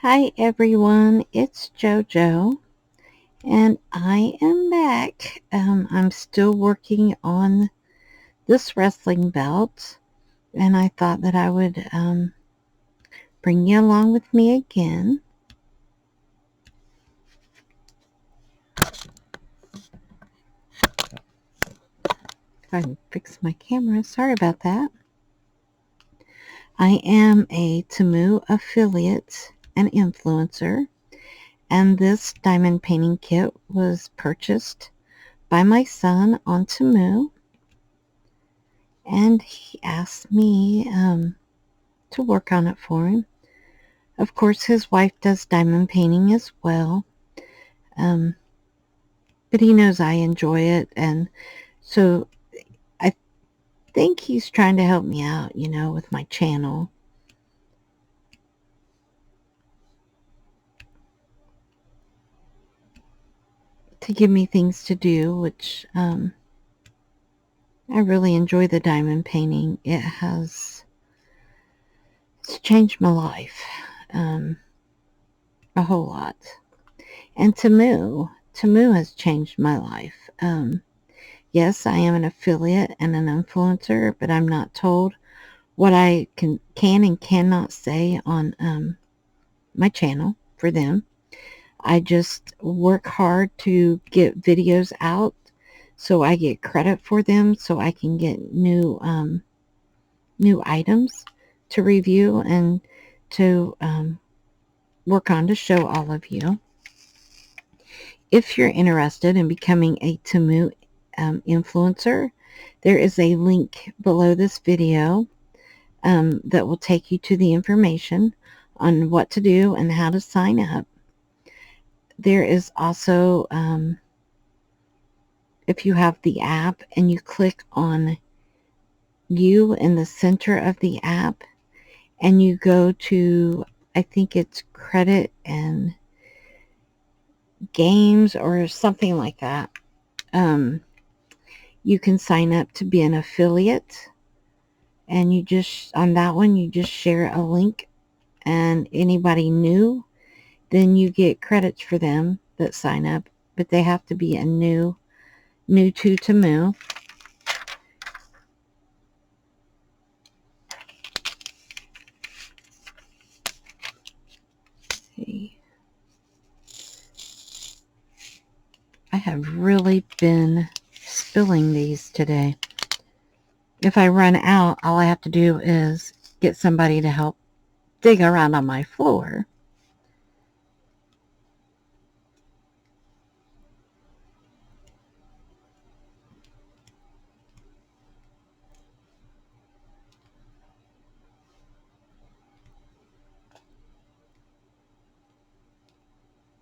Hi everyone, it's JoJo and I am back. I'm still working on this wrestling belt and I thought that I would bring you along with me again. If I can fix my camera, sorry about that. I am a Temu affiliate and influencer, and this diamond painting kit was purchased by my son on Temu, and he asked me to work on it for him. Of course, his wife does diamond painting as well, but he knows I enjoy it, and so I think he's trying to help me out, with my channel. To give me things to do, which I really enjoy the diamond painting. It's changed my life a whole lot. And Temu has changed my life. Yes, I am an affiliate and an influencer, but I'm not told what I can and cannot say on my channel for them. I just work hard to get videos out so I get credit for them, so I can get new items to review and to work on to show all of you. If you're interested in becoming a Temu influencer, there is a link below this video that will take you to the information on what to do and how to sign up. There is also, if you have the app and you click on you in the center of the app and you go to, I think it's credit and games or something like that, you can sign up to be an affiliate, and you just, on that one, you just share a link, and anybody new, then you get credits for them that sign up, but they have to be a new to Temu. See, I have really been spilling these today. If I run out, all I have to do is get somebody to help dig around on my floor.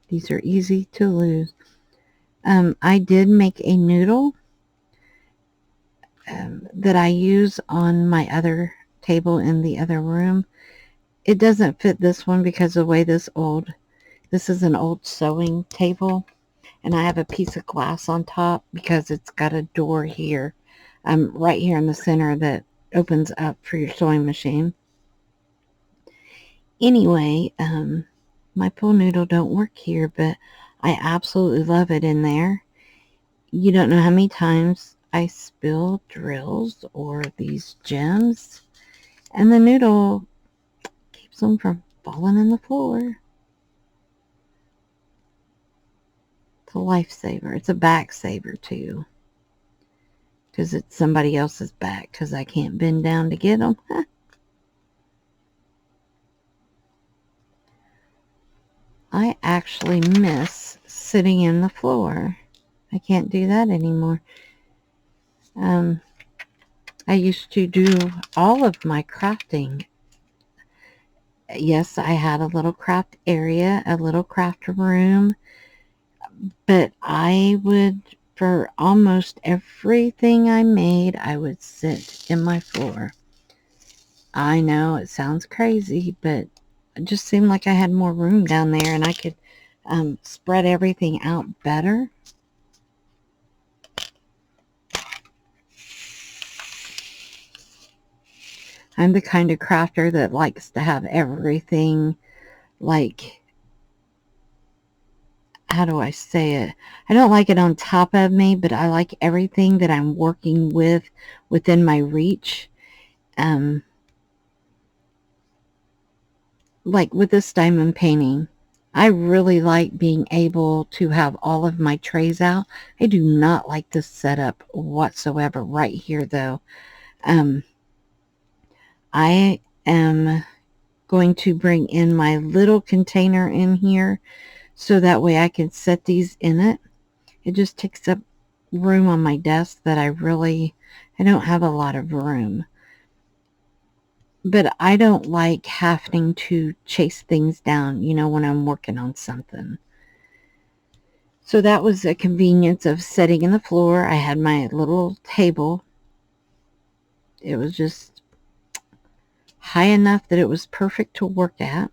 These are easy to lose. I did make a noodle that I use on my other table in the other room. It doesn't fit this one because of the way this is an old sewing table, and I have a piece of glass on top because it's got a door here, right here in the center, that opens up for your sewing machine. Anyway, my pool noodle don't work here, but I absolutely love it in there. You don't know how many times I spill drills or these gems, and the noodle keeps them from falling in the floor. It's a lifesaver. It's a back saver too, because it's somebody else's back, because I can't bend down to get them. I actually miss sitting in the floor. I can't do that anymore. I used to do all of my crafting. Yes, I had a little craft area, a little craft room, but I would, for almost everything I made, I would sit in my floor. I know it sounds crazy, but it just seemed like I had more room down there, and I could spread everything out better. I'm the kind of crafter that likes to have everything like, how do I say it? I don't like it on top of me, but I like everything that I'm working with within my reach. Like with this diamond painting, I really like being able to have all of my trays out. I do not like this setup whatsoever right here, though. I am going to bring in my little container in here so that way I can set these in it. It just takes up room on my desk that I don't have a lot of room. But I don't like having to chase things down, when I'm working on something. So that was a convenience of sitting in the floor. I had my little table. It was just high enough that it was perfect to work at.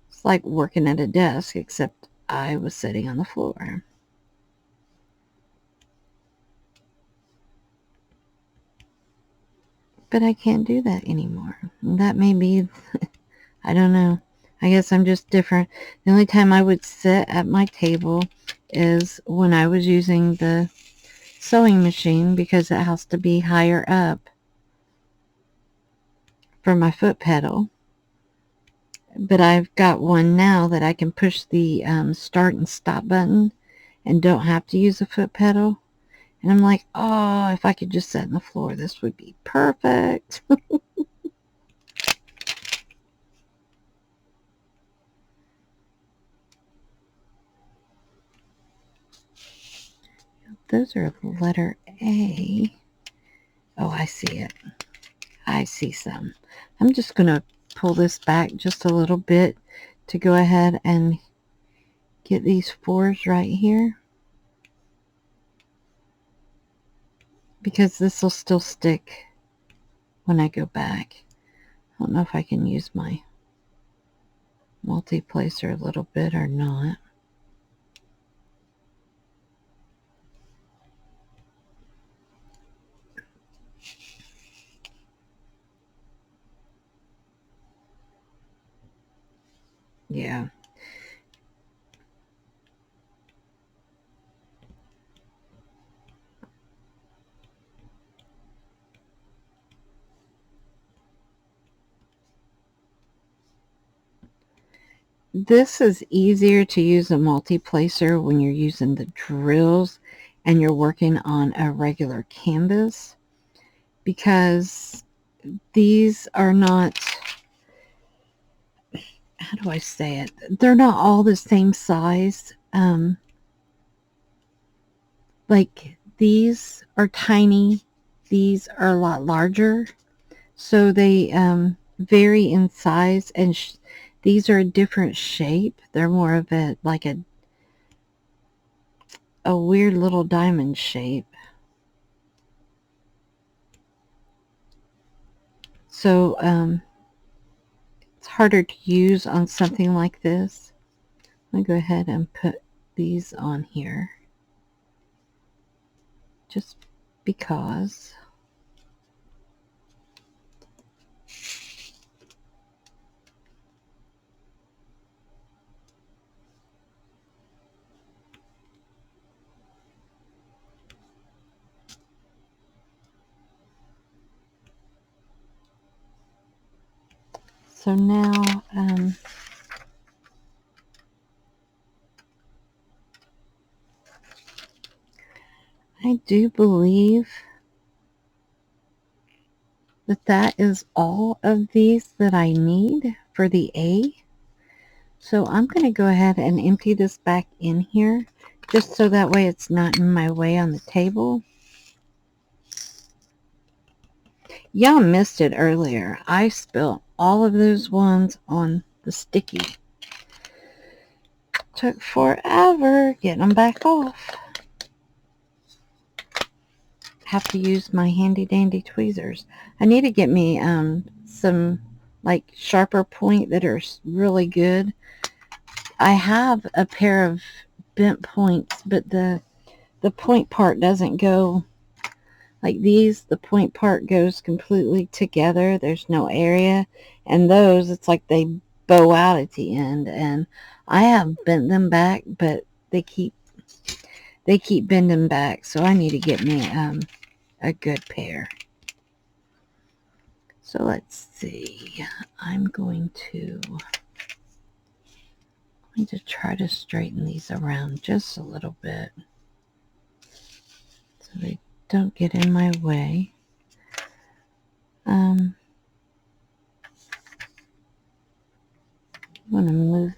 It's like working at a desk, except I was sitting on the floor. But I can't do that anymore. That may be, I don't know. I guess I'm just different. The only time I would sit at my table is when I was using the sewing machine, because it has to be higher up for my foot pedal. But I've got one now that I can push the start and stop button and don't have to use a foot pedal. And I'm like, oh, if I could just sit on the floor, this would be perfect. Those are letter A. Oh, I see it. I see some. I'm just going to pull this back just a little bit to go ahead and get these 4s right here, because this will still stick when I go back. I don't know if I can use my multi-placer a little bit or not. Yeah. This is easier to use a multi-placer when you're using the drills and you're working on a regular canvas, because these are not, how do I say it? They're not all the same size. Like these are tiny, these are a lot larger, so they vary in size, and these are a different shape. They're more of a like a weird little diamond shape. So it's harder to use on something like this. I'm going to go ahead and put these on here just because. So now I do believe that that is all of these that I need for the A. So I'm going to go ahead and empty this back in here, just so that way it's not in my way on the table. Y'all missed it earlier. I spilled all of those ones on the sticky. Took forever getting them back off. Have to use my handy dandy tweezers. I need to get me some like sharper point that are really good. I have a pair of bent points, but the point part doesn't go like these. The point part goes completely together. There's no area. And those, it's like they bow out at the end, and I have bent them back, but they keep bending back, so I need to get me a good pair. So let's see. I'm going to try to straighten these around just a little bit so they don't get in my way. I'm going to move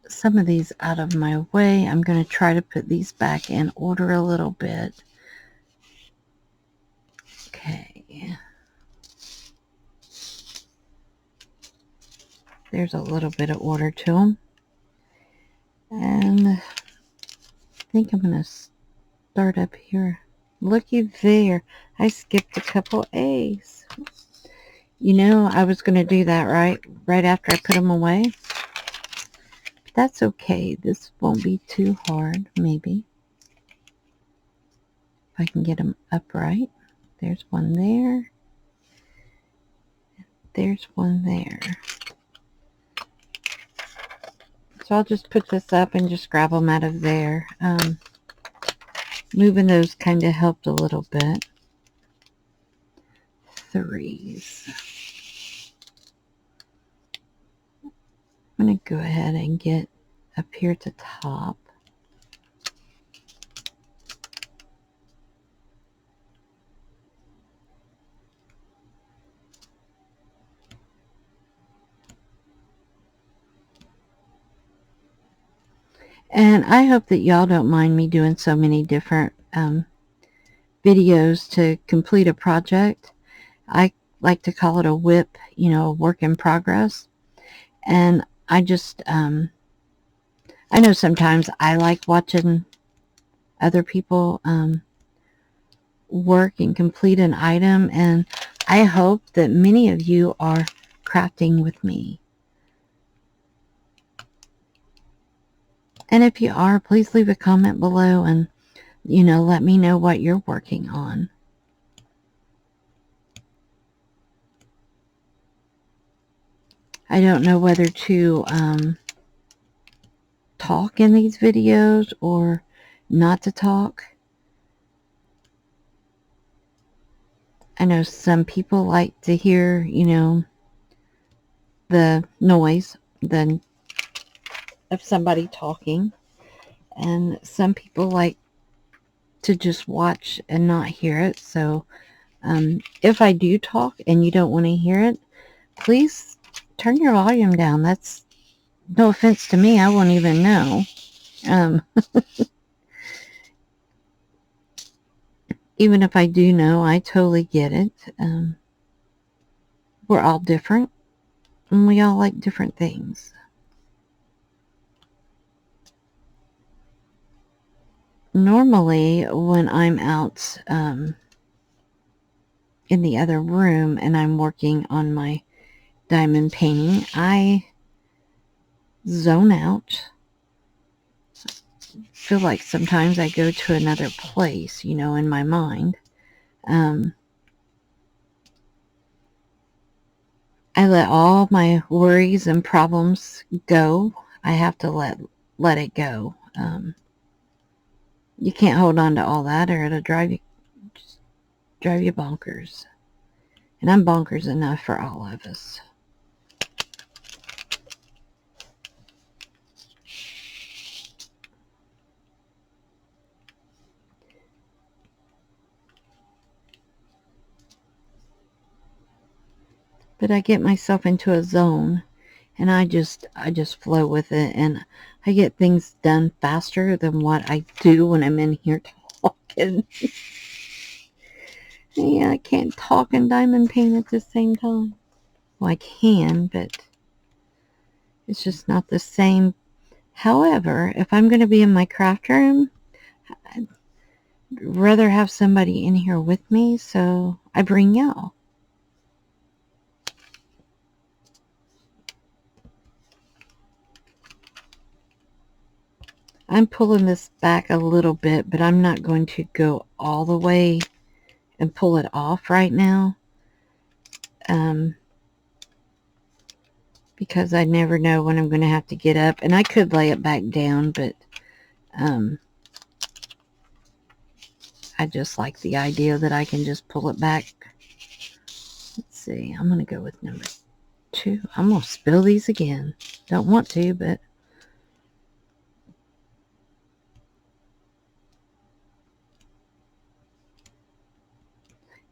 some of these out of my way. I'm going to try to put these back in order a little bit. Okay. There's a little bit of order to them. And I think I'm going to start up here. Looky there. I skipped a couple A's. You know, I was going to do that right after I put them away. But that's okay. This won't be too hard, maybe. If I can get them upright. There's one there. There's one there. So I'll just put this up and just grab them out of there. Moving those kind of helped a little bit. 3s. I'm going to go ahead and get up here at the top. And I hope that y'all don't mind me doing so many different videos to complete a project. I like to call it a WIP, you know, a work in progress. And I just, I know sometimes I like watching other people work and complete an item. And I hope that many of you are crafting with me. And if you are, please leave a comment below and, you know, let me know what you're working on. I don't know whether to talk in these videos or not to talk. I know some people like to hear, you know, the noise of somebody talking, and some people like to just watch and not hear it. So if I do talk and you don't want to hear it, please turn your volume down. That's no offense to me. I won't even know. Even if I do know, I totally get it. We're all different, and we all like different things. Normally, when I'm out in the other room and I'm working on my diamond painting, I zone out. Feel like sometimes I go to another place, you know, in my mind. I let all my worries and problems go. I have to let it go. You can't hold on to all that, or it'll drive you bonkers. And I'm bonkers enough for all of us. But I get myself into a zone, and I just flow with it, and I get things done faster than what I do when I'm in here talking. Yeah, I can't talk and diamond paint at the same time. Well, I can, but it's just not the same. However, if I'm going to be in my craft room, I'd rather have somebody in here with me, so I bring y'all. I'm pulling this back a little bit, but I'm not going to go all the way and pull it off right now. because I never know when I'm going to have to get up. And I could lay it back down, but I just like the idea that I can just pull it back. Let's see. I'm going to go with number 2. I'm going to spill these again. Don't want to, but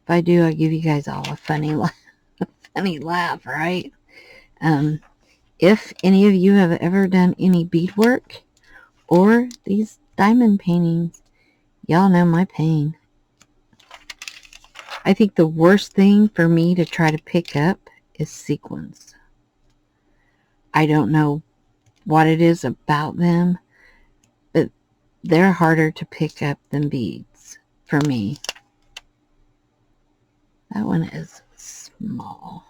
if I do, I'll give you guys all a funny laugh, right? If any of you have ever done any beadwork or these diamond paintings, y'all know my pain. I think the worst thing for me to try to pick up is sequins. I don't know what it is about them, but they're harder to pick up than beads for me. That one is small.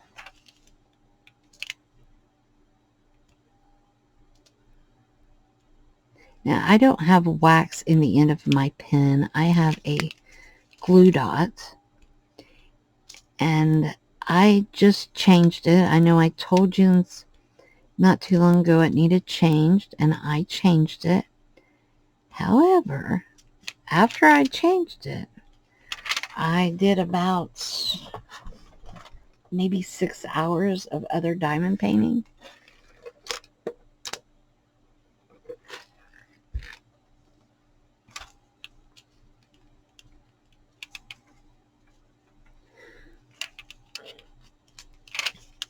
Now, I don't have wax in the end of my pen. I have a glue dot. And I just changed it. I know I told you not too long ago it needed changed, and I changed it. However, after I changed it, I did about maybe 6 hours of other diamond painting.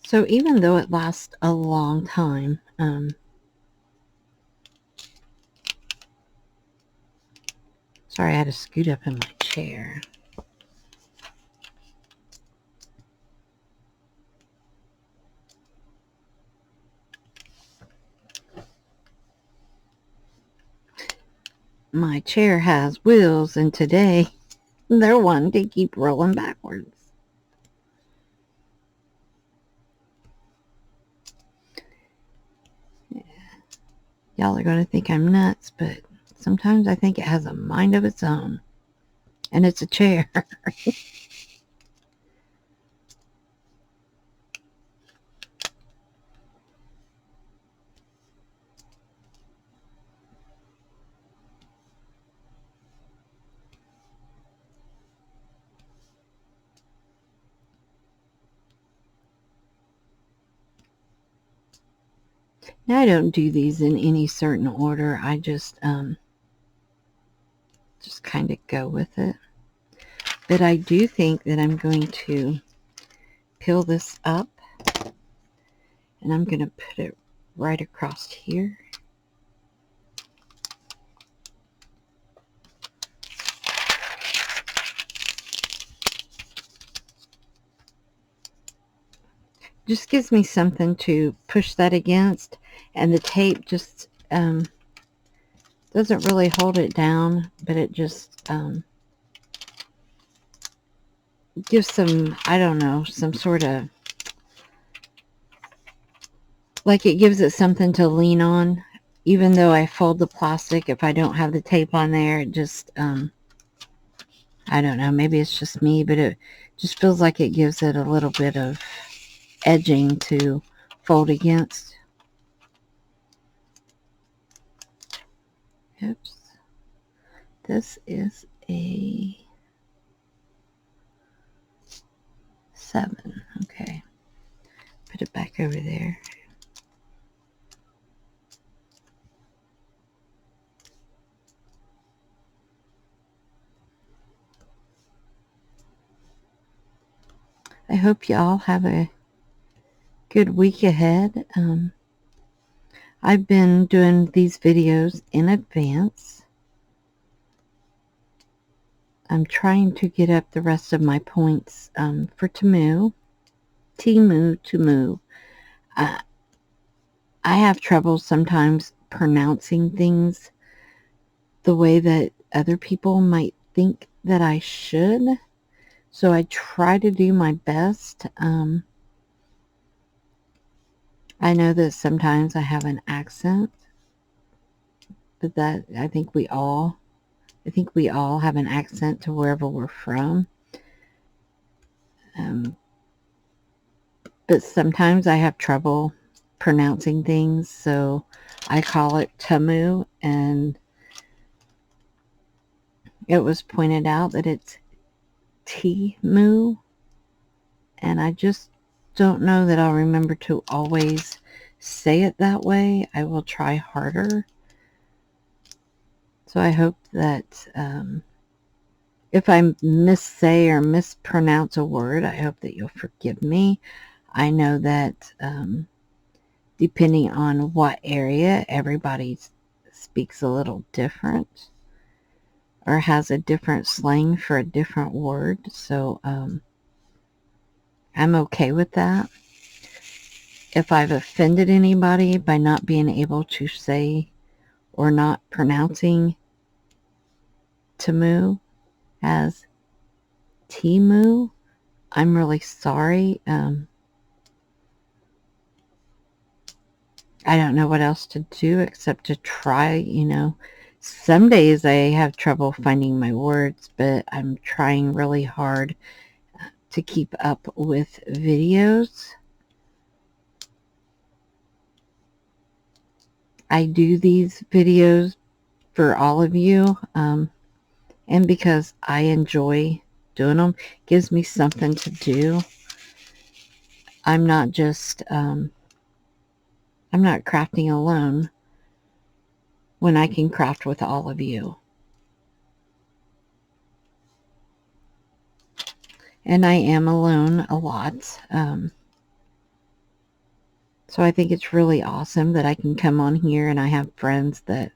So even though it lasts a long time, sorry, I had to scoot up in my chair. My chair has wheels, and today they're one to keep rolling backwards. Y'all are going to think I'm nuts, but sometimes I think it has a mind of its own. And it's a chair. Now, I don't do these in any certain order. I just kind of go with it. But I do think that I'm going to peel this up, and I'm going to put it right across here. Just gives me something to push that against, and the tape just doesn't really hold it down, but it just gives some, I don't know, some sort of, like it gives it something to lean on. Even though I fold the plastic, if I don't have the tape on there, it just, I don't know, maybe it's just me, but it just feels like it gives it a little bit of edging to fold against. Oops. This is a 7. Okay. Put it back over there. I hope you all have a good week ahead. I've been doing these videos in advance. I'm trying to get up the rest of my points for Temu. I have trouble sometimes pronouncing things the way that other people might think that I should. So I try to do my best. I know that sometimes I have an accent, but that I think we all have an accent to wherever we're from. But sometimes I have trouble mispronouncing things, so I call it Temu, and it was pointed out that it's Temu, and I just don't know that I'll remember to always say it that way. I will try harder. So I hope that if I missay or mispronounce a word, I hope that you'll forgive me. I know that depending on what area, everybody speaks a little different or has a different slang for a different word. So I'm okay with that. If I've offended anybody by not being able to say or not pronouncing Temu as Temu, I'm really sorry. I don't know what else to do except to try, Some days I have trouble finding my words, but I'm trying really hard to keep up with videos. I do these videos for all of you, and because I enjoy doing them, it gives me something to do. I'm not just, I'm not crafting alone when I can craft with all of you. And I am alone a lot. So I think it's really awesome that I can come on here and I have friends that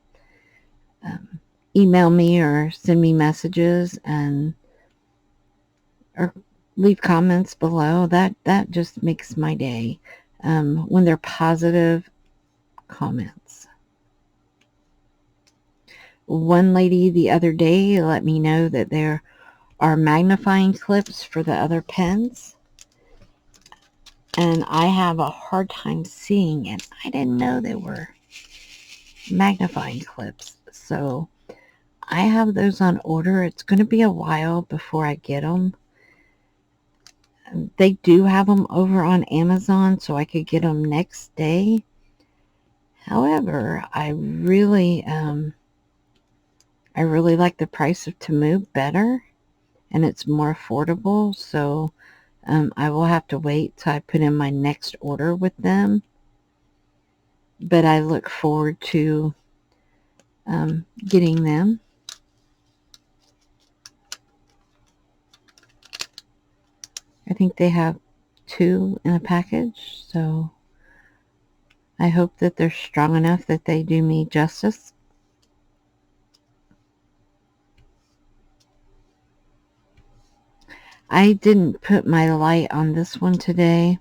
email me or send me messages and or leave comments below. That just makes my day when they're positive comments. One lady the other day let me know that there are magnifying clips for the other pens, and I have a hard time seeing it. I didn't know there were magnifying clips, so I have those on order. It's going to be a while before I get them. They do have them over on Amazon, so I could get them next day. However, I really like the price of Temu better, and it's more affordable. So I will have to wait till I put in my next order with them. But I look forward to getting them. I think they have 2 in a package, so I hope that they're strong enough that they do me justice. I didn't put my light on this one today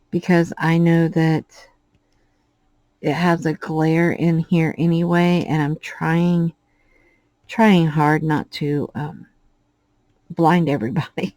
because I know that it has a glare in here anyway, and I'm trying hard not to blind everybody.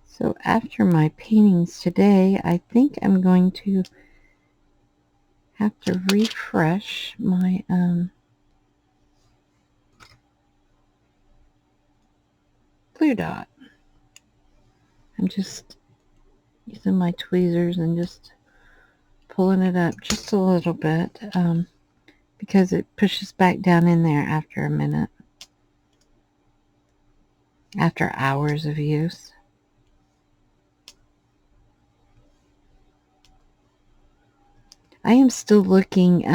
So after my paintings today, I think I'm going to have to refresh my glue dot. I'm just using my tweezers and just pulling it up just a little bit because it pushes back down in there after a minute, after hours of use. I am still looking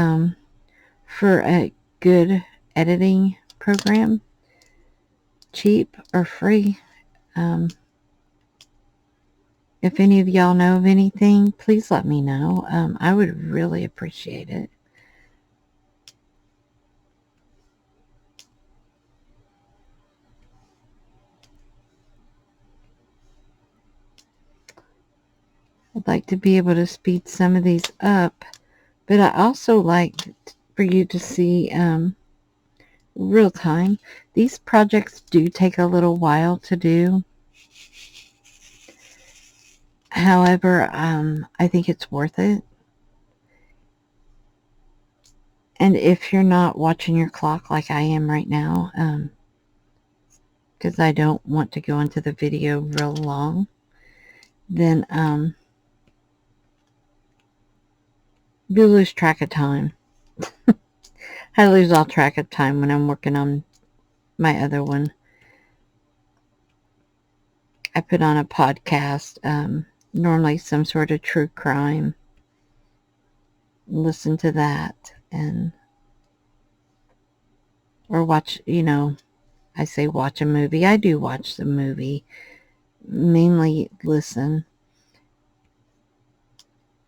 for a good editing program, cheap or free. If any of y'all know of anything, please let me know. I would really appreciate it. I'd like to be able to speed some of these up, but I also like for you to see real time. These projects do take a little while to do. However, I think it's worth it. And if you're not watching your clock like I am right now, because I don't want to go into the video real long, then you lose track of time. I lose all track of time when I'm working on my other one. I put on a podcast, normally some sort of true crime. Listen to that, and or watch, I say watch a movie. I do watch the movie, mainly listen.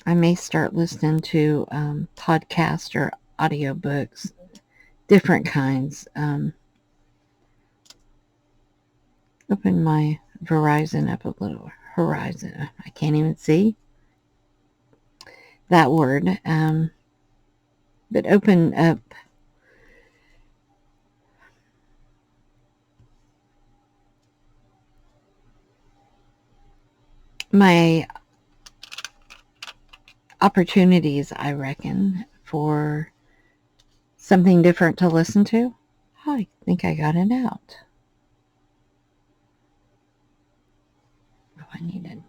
I may start listening to podcasts or audiobooks, different kinds. Open my Verizon up a little. Horizon. I can't even see that word. But open up my opportunities, I reckon, for something different to listen to. I think I got it out. Oh, I needed.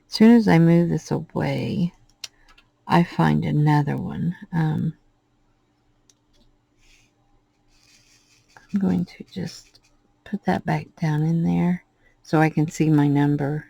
As soon as I move this away, I find another one. I'm going to just put that back down in there so I can see my number.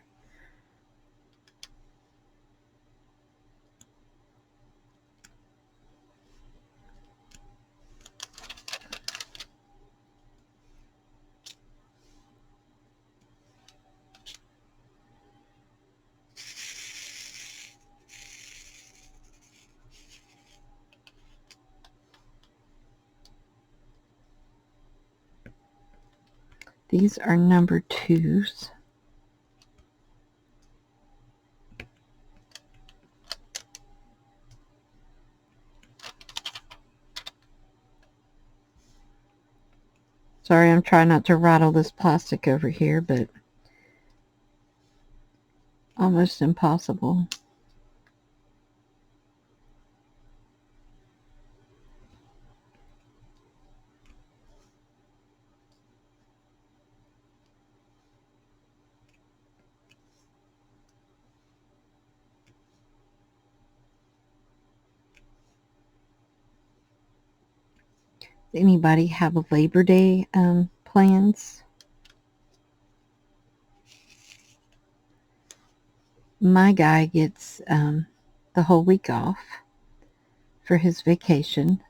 These are number 2s. Sorry, I'm trying not to rattle this plastic over here, but almost impossible. Does anybody have a Labor Day plans? My guy gets the whole week off for his vacation.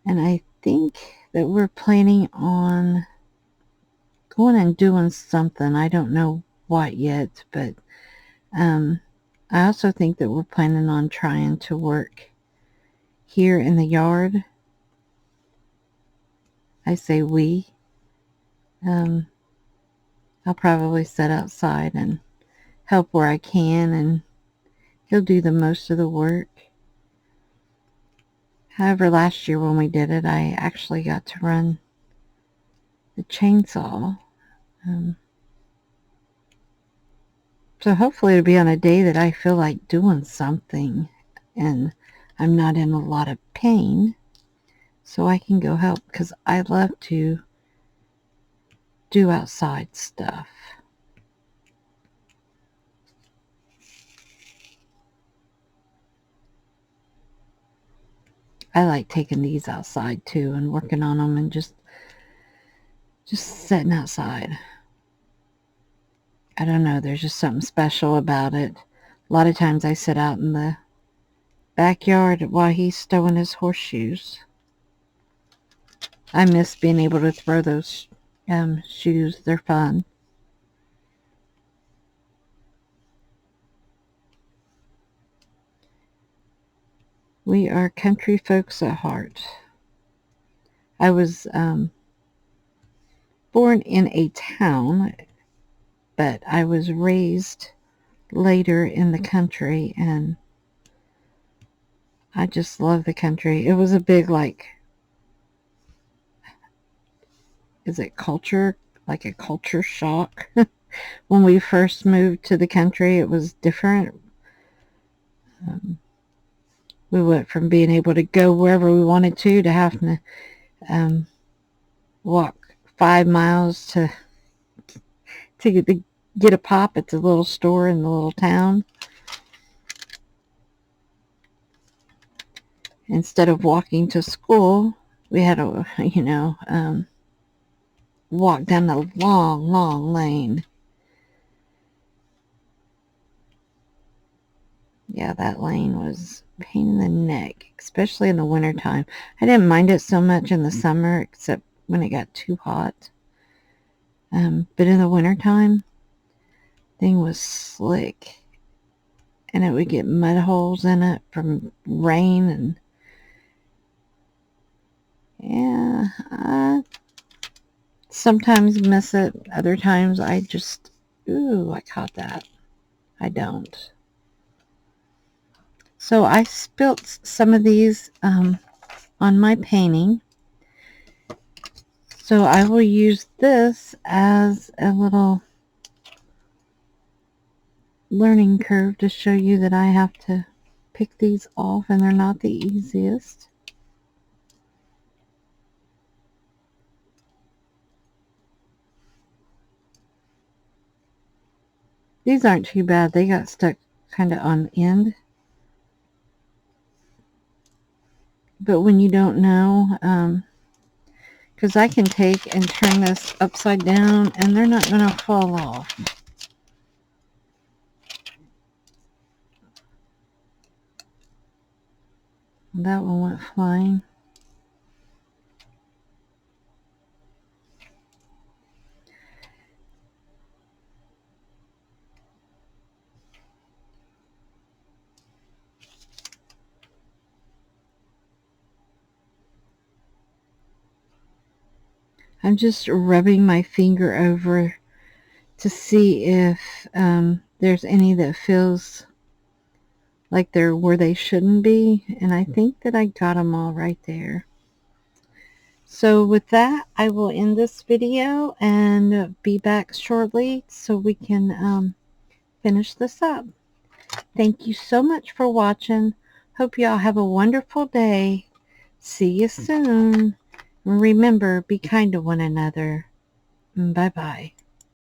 And I think that we're planning on going and doing something. I don't know what yet, but I also think that we're planning on trying to work here in the yard. I say we. I'll probably sit outside and help where I can, and he'll do the most of the work. However, last year when we did it, I actually got to run the chainsaw. So hopefully it'll be on a day that I feel like doing something and I'm not in a lot of pain, so I can go help, because I love to do outside stuff. I like taking these outside too and working on them and just sitting outside. I don't know, there's just something special about it. A lot of times I sit out in the backyard while he's stowing his horseshoes. I miss being able to throw those shoes. They're fun. We are country folks at heart. I was born in a town, but I was raised later in the country, and I just love the country. It was a big, like, is it culture? Like a culture shock. When we first moved to the country, it was different. We went from being able to go wherever we wanted to having to walk 5 miles to get a pop at the little store in the little town. Instead of walking to school, we had to, walk down a long, long lane. Yeah, that lane was a pain in the neck, especially in the wintertime. I didn't mind it so much in the summer, except when it got too hot. But in the wintertime, thing was slick, and it would get mud holes in it from rain, and yeah, I sometimes miss it. Other times I just, ooh, I caught that. I don't. So I spilt some of these on my painting. So I will use this as a little learning curve to show you that I have to pick these off, and they're not the easiest. These aren't too bad. They got stuck kind of on end. But when you don't know, because I can take and turn this upside down and they're not going to fall off. That one went flying. I'm just rubbing my finger over to see if there's any that feels like they're where they shouldn't be. And I think that I got them all right there. So with that, I will end this video and be back shortly so we can finish this up. Thank you so much for watching. Hope y'all have a wonderful day. See you soon. Remember, be kind to one another. Bye-bye.